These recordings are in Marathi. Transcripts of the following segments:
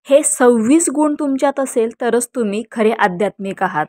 हे 26 गुण तुमच्यात असेल तरच तुम्ही खरे आध्यात्मिक आहात.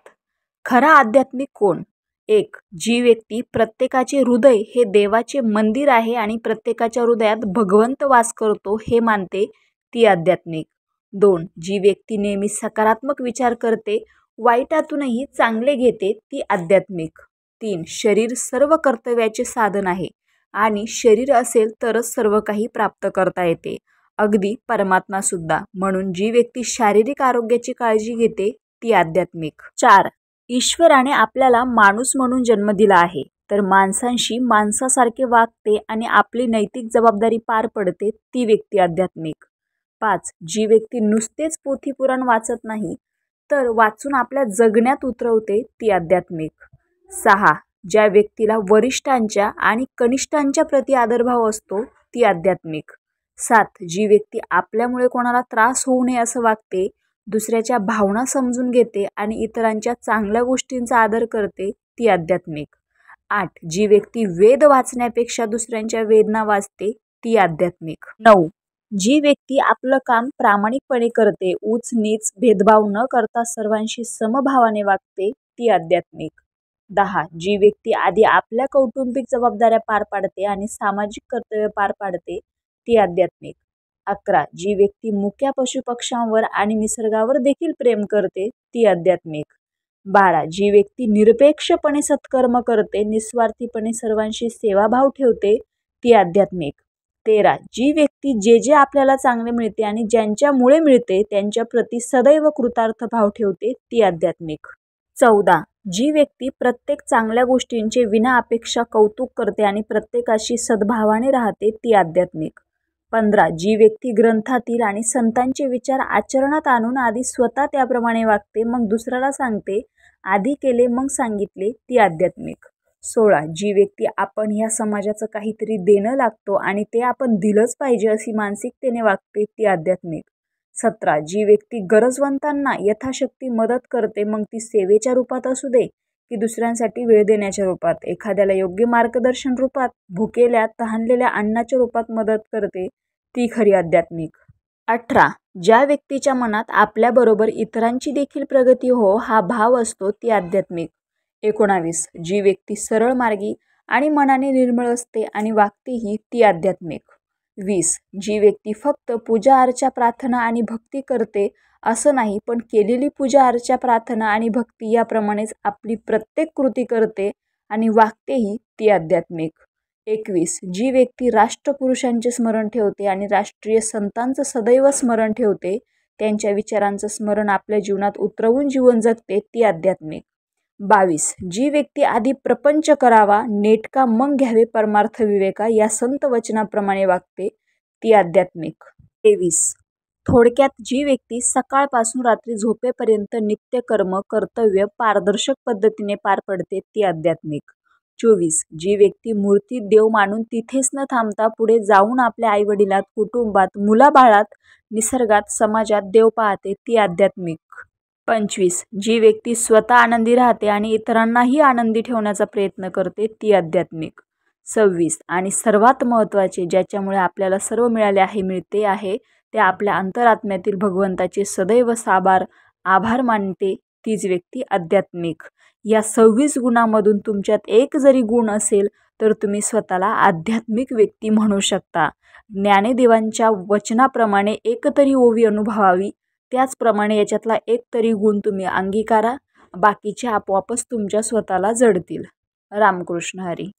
खरा आध्यात्मिक कोण? 1. जी व्यक्ती प्रत्येकाचे हृदय हे देवाचे मंदिर आहे आणि प्रत्येकाच्या हृदयात भगवंत वास करतो हे मानते, ती आध्यात्मिक. 2. जी व्यक्ती नेहमी सकारात्मक विचार करते, वाईटातूनही चांगले घेते, ती आध्यात्मिक. 3. शरीर सर्व कर्तव्याचे साधन आहे आणि शरीर असेल तरच सर्व काही प्राप्त करता येते, अगदी परमात्मा सुद्धा. म्हणून जी व्यक्ती शारीरिक आरोग्याची काळजी घेते, ती आध्यात्मिक. 4. ईश्वराने आपल्याला माणूस म्हणून जन्म दिला आहे, तर माणसांशी माणसासारखे वागते आणि आपली नैतिक जबाबदारी पार पडते, ती व्यक्ती आध्यात्मिक. 5. जी व्यक्ती नुसतेच पोथीपुराण वाचत नाही, तर वाचून आपल्या जगण्यात उतरवते, ती आध्यात्मिक. 6. ज्या व्यक्तीला वरिष्ठांच्या आणि कनिष्ठांच्या प्रति आदरभाव असतो, ती आध्यात्मिक. 7. जी व्यक्ती आपल्यामुळे कोणाला त्रास होऊ नये असं वागते, दुसऱ्याच्या भावना समजून घेते आणि इतरांच्या चांगल्या गोष्टींचा आदर करते, ती आध्यात्मिक. 8. जी व्यक्ती वेद वाचण्यापेक्षा दुसऱ्यांच्या वेदना वाचते, ती आध्यात्मिक. 9. जी व्यक्ती आपलं काम प्रामाणिकपणे करते, उच नीच भेदभाव न करता सर्वांशी समभावाने वागते, ती आध्यात्मिक. 10. जी व्यक्ती आधी आपल्या कौटुंबिक जबाबदाऱ्या पार पाडते आणि सामाजिक कर्तव्य पार पाडते, ती आध्यात्मिक. 11. जी व्यक्ती मुक्या पशुपक्ष्यांवर आणि निसर्गावर देखील प्रेम करते, ती आध्यात्मिक. 12. जी व्यक्ती निरपेक्षपणे सत्कर्म करते, निस्वार्थीपणे सर्वांशी सेवाभाव ठेवते, ती आध्यात्मिक. 13. जी व्यक्ती जे आपल्याला चांगले मिळते आणि ज्यांच्यामुळे मिळते त्यांच्या प्रति सदैव कृतार्थ भाव ठेवते, ती आध्यात्मिक. 14. जी व्यक्ती प्रत्येक चांगल्या गोष्टींचे विना अपेक्षा कौतुक करते आणि प्रत्येकाशी सद्भावाने राहते, ती आध्यात्मिक. 15. जी व्यक्ती ग्रंथातील आणि संतांचे विचार आचरणात आणून आधी स्वतः त्याप्रमाणे वागते, मग दुसऱ्याला सांगते, आधी केले मग सांगितले, ती आध्यात्मिक. 16. जी व्यक्ती आपण ह्या समाजाचं काहीतरी देणं लागतो आणि ते आपण दिलंच पाहिजे अशी मानसिकतेने वागते, ती आध्यात्मिक. 17. जी व्यक्ती गरजवंतांना यथाशक्ती मदत करते, मग ती सेवेच्या रूपात असू दे की दुसऱ्यांसाठी वेळ देण्याच्या रूपात, एखाद्याला योग्य मार्गदर्शन रूपात, भुकेल्या तहानलेल्या अन्नाच्या रूपात मदत करते, ती खरी आध्यात्मिक. 18. ज्या व्यक्तीच्या मनात आपल्याबरोबर इतरांची देखील प्रगती हो हा भाव असतो, ती आध्यात्मिक. 19. जी व्यक्ती सरळ मार्गी आणि मनाने निर्मळ असते आणि वागतेही, ती आध्यात्मिक. 20. जी व्यक्ती फक्त पूजा अर्चा प्रार्थना आणि भक्ती करते असं नाही, पण केलेली पूजा अर्चा प्रार्थना आणि भक्ती याप्रमाणेच आपली प्रत्येक कृती करते आणि वागतेही, ती आध्यात्मिक. 21. जी व्यक्ती राष्ट्रपुरुषांचे स्मरण ठेवते आणि राष्ट्रीय संतांचं सदैव स्मरण ठेवते, त्यांच्या विचारांचं स्मरण आपल्या जीवनात उतरवून जीवन जगते, ती आध्यात्मिक. 22. जी व्यक्ती आधी प्रपंच करावा नेटका मग घ्यावे परमार्थ विवेका या संत वचनाप्रमाणे वागते, ती आध्यात्मिक. 23. थोडक्यात जी व्यक्ती सकाळपासून रात्री झोपेपर्यंत नित्यकर्म कर्तव्य पारदर्शक पद्धतीने पार पडते, ती आध्यात्मिक. 24. जी व्यक्ती मूर्तीत देव मानून तिथेच न थांबता पुढे जाऊन आपल्या आईवडिलात, कुटुंबात, मुलाबाळात, निसर्गात, समाजात देव पाहते, ती आध्यात्मिक. 25. जी व्यक्ती स्वतः आनंदी राहते आणि इतरांनाही आनंदी ठेवण्याचा प्रयत्न करते, ती आध्यात्मिक. 26. आणि सर्वात महत्त्वाचे, ज्याच्यामुळे आपल्याला सर्व मिळाले आहे मिळते आहे, ते आपल्या अंतरात्म्यातील भगवंताचे सदैव आभार मानते, तीच व्यक्ती आध्यात्मिक. या 26 गुणांमधून तुमच्यात एक जरी गुण असेल तर तुम्ही स्वतःला आध्यात्मिक व्यक्ती म्हणू शकता. ज्ञानेदेवांच्या वचनाप्रमाणे एक तरी ओवी अनुभवावी, त्याचप्रमाणे याच्यातला एक तरी गुण तुम्ही अंगीकारा, बाकीचे आपोआपच तुमच्या स्वतःला जडतील. रामकृष्ण हरी.